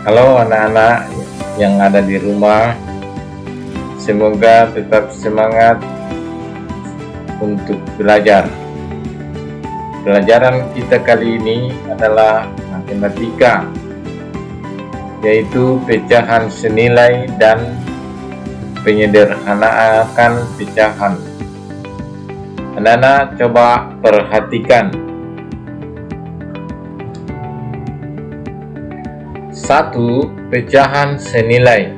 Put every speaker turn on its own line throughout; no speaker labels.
Halo anak-anak yang ada di rumah, semoga tetap semangat untuk belajar. Pelajaran kita kali ini adalah matematika, yaitu pecahan senilai dan penyederhanaan pecahan. Anak-anak coba perhatikan. 1. Pecahan senilai.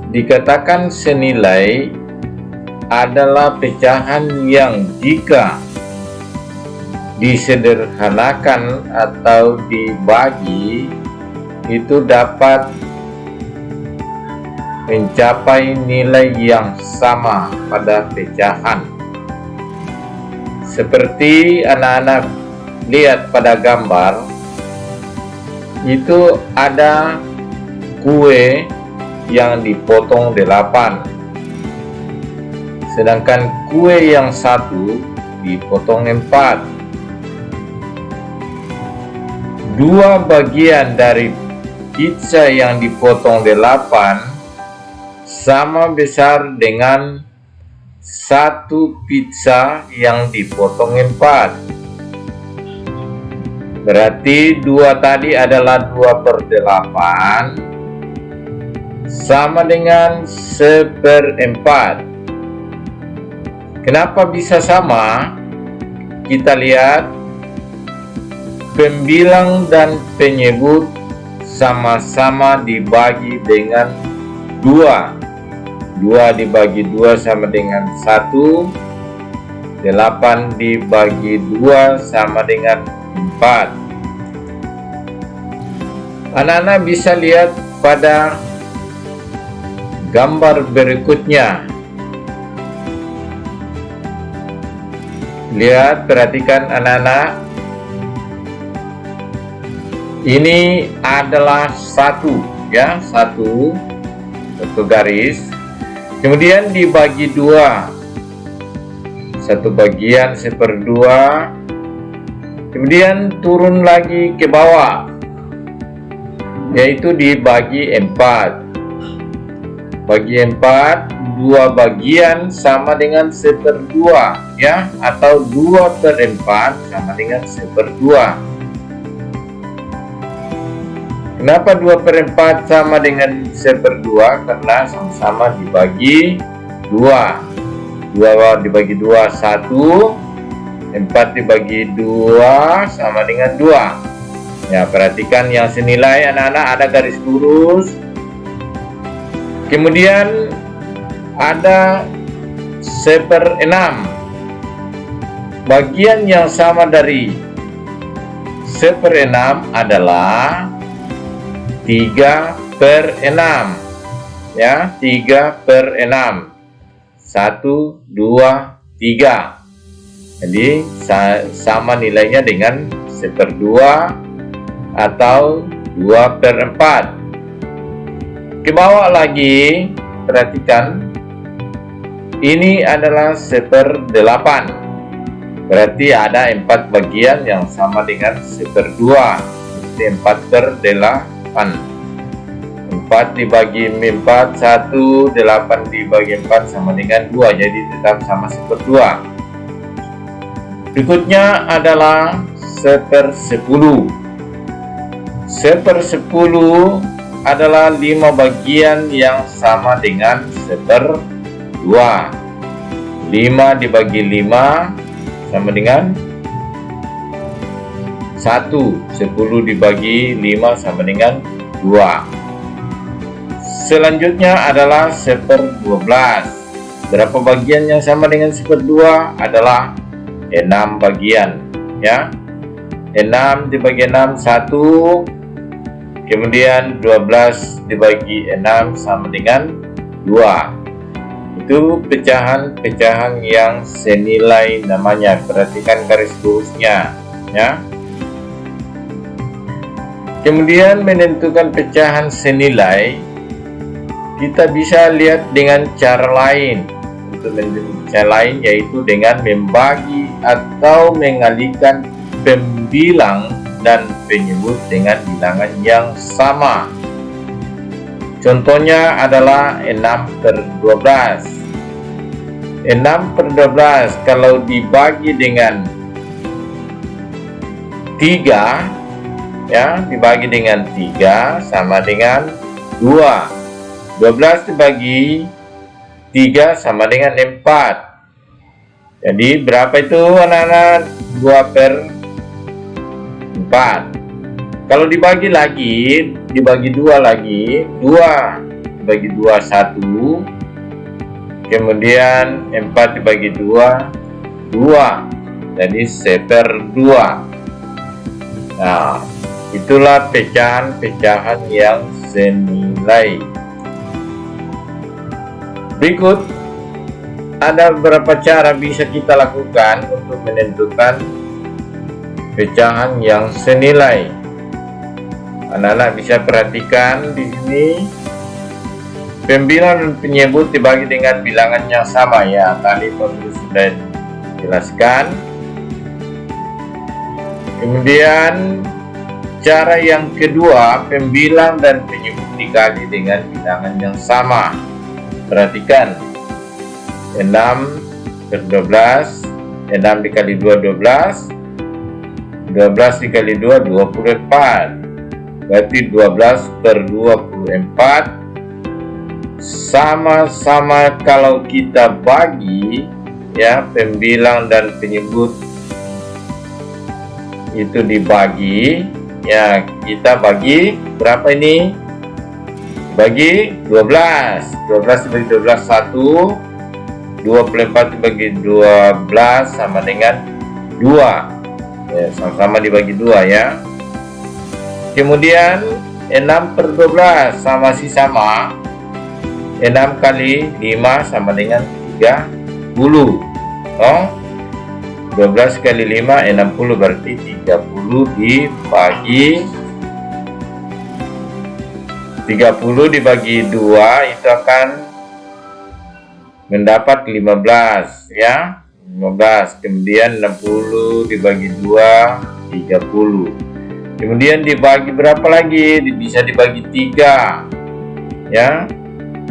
Dikatakan senilai adalah pecahan yang jika disederhanakan atau dibagi itu dapat mencapai nilai yang sama pada pecahan. Seperti anak-anak lihat pada gambar, itu ada kue yang dipotong 8, sedangkan kue yang satu dipotong 4. Dua bagian dari pizza yang dipotong 8 sama besar dengan satu pizza yang dipotong 4. Berarti 2 tadi adalah 2/8 sama dengan 1/4. Kenapa bisa sama? Kita lihat pembilang dan penyebut sama-sama dibagi dengan 2. 2 dibagi 2 sama dengan 1. 8 dibagi 2 sama dengan 4. Anak-anak bisa lihat pada gambar berikutnya. Lihat, perhatikan anak-anak. Ini adalah satu garis. Kemudian dibagi 2. Satu bagian 1/2. Kemudian turun lagi ke bawah, yaitu dibagi 4. Bagi 4, 2 bagian sama dengan 1/2 atau 2/4 sama dengan 1/2. Kenapa 2/4 sama dengan 1/2? Karena sama-sama dibagi 2. 2 dibagi 2 1. 4 dibagi 2 sama dengan 2. Ya, perhatikan yang senilai anak-anak, ada garis lurus. Kemudian ada 1/6. Bagian yang sama dari 1/6 adalah 3/6. 3/6. 1, 2, 3. Jadi sama nilainya dengan 1/2 atau 2/4. Ke bawah lagi, perhatikan. Ini adalah 1/8. Berarti ada 4 bagian yang sama dengan 1/2. Jadi 4/8. 4 dibagi 4 1, 8 dibagi 4 sama dengan 2. Jadi tetap sama 1/2. Berikutnya adalah 1/10. 1/10 adalah 5 bagian yang sama dengan 1/2. 5 dibagi 5 sama dengan 1. 10 dibagi 5 sama dengan 2. Selanjutnya adalah 1/12. Berapa bagian yang sama dengan 1/2? Adalah 6 bagian, 6 dibagi 6 1. Kemudian 12 dibagi 6 sama dengan 2. Itu pecahan-pecahan yang senilai namanya. Perhatikan garis lurusnya, Kemudian menentukan pecahan senilai, kita bisa lihat dengan cara lain. Untuk menentukan cara lain yaitu dengan membagi atau mengalihkan pembilang dan penyebut dengan bilangan yang sama. Contohnya adalah 6/12. 6/12 kalau dibagi dengan 3, ya, dibagi dengan 3 sama dengan 2. 12 dibagi 3 sama dengan 4. Jadi berapa itu anak-anak? 2/4. Kalau dibagi lagi, dibagi 2 lagi, 2 dibagi 2 1, kemudian 4 dibagi 2 2, jadi 1/2. Nah, itulah pecahan-pecahan yang senilai. Berikut ada beberapa cara bisa kita lakukan untuk menentukan pecahan yang senilai. Anak-anak bisa perhatikan di sini, pembilang dan penyebut dibagi dengan bilangan yang sama, ya. Tadi sudah dijelaskan. Kemudian cara yang kedua, pembilang dan penyebut dikali dengan bilangan yang sama. Perhatikan, 6/12, 6 dikali 2 12, 12 dikali 2 24, berarti 12/24. Sama-sama kalau kita bagi, ya, pembilang dan penyebut itu dibagi, ya, kita bagi berapa ini? Bagi 12. 12 dibagi 12 1, 24 dibagi 12 sama dengan 2, ya, sama-sama dibagi 2, ya. Kemudian 6/12 masih sama, 6 kali 5 sama dengan 30. 12 kali 5 60, berarti 30 dibagi 2 itu akan mendapat 15, ya. 15. Kemudian 60 dibagi 2 30. Kemudian dibagi berapa lagi? Bisa dibagi 3, ya.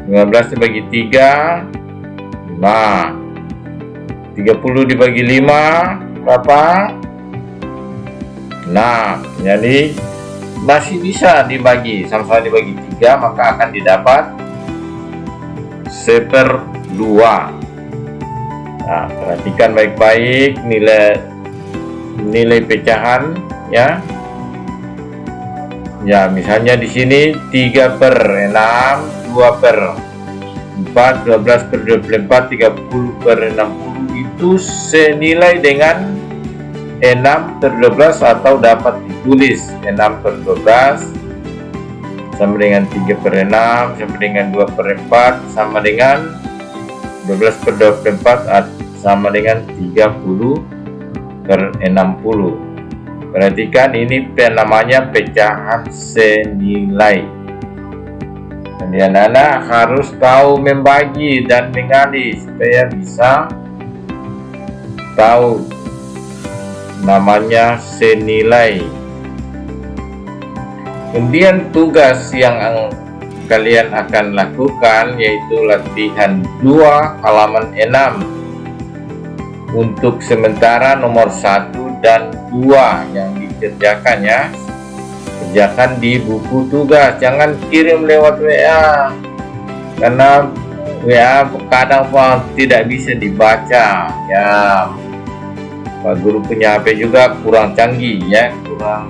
15 dibagi 3 5. 30 dibagi 5 berapa? 6. Jadi masih bisa dibagi, sama-sama dibagi 3, maka akan didapat 1/2. Nah, perhatikan baik-baik nilai pecahan, ya. Ya, misalnya di sini 3/6, 2/4, 12/24, 30/60 itu senilai dengan 6/12, atau dapat ditulis 6/12 sama dengan 3/6 sama dengan 2/4 sama dengan 12/24 sama dengan 30/60. Perhatikan, ini namanya pecahan senilai. Jadi anak-anak harus tahu membagi dan mengali supaya bisa tahu namanya senilai. Kemudian tugas yang kalian akan lakukan yaitu latihan 2 halaman 6. Untuk sementara nomor 1 dan 2 yang dikerjakan, ya. Kerjakan di buku tugas, jangan kirim lewat WA, karena WA kadang tidak bisa dibaca, ya. Pak Guru punya HP juga kurang canggih, ya, kurang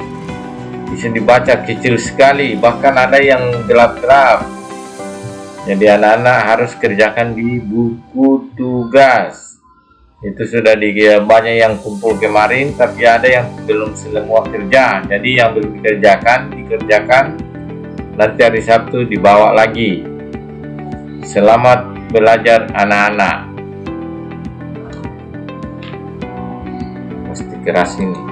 bisa dibaca, kecil sekali, bahkan ada yang gelap-gelap. Jadi anak-anak harus kerjakan di buku tugas. Itu sudah banyak yang kumpul kemarin, tapi ada yang belum semua kerja. Jadi yang belum dikerjakan, nanti hari Sabtu dibawa lagi. Selamat belajar anak-anak. Mesti keras ini.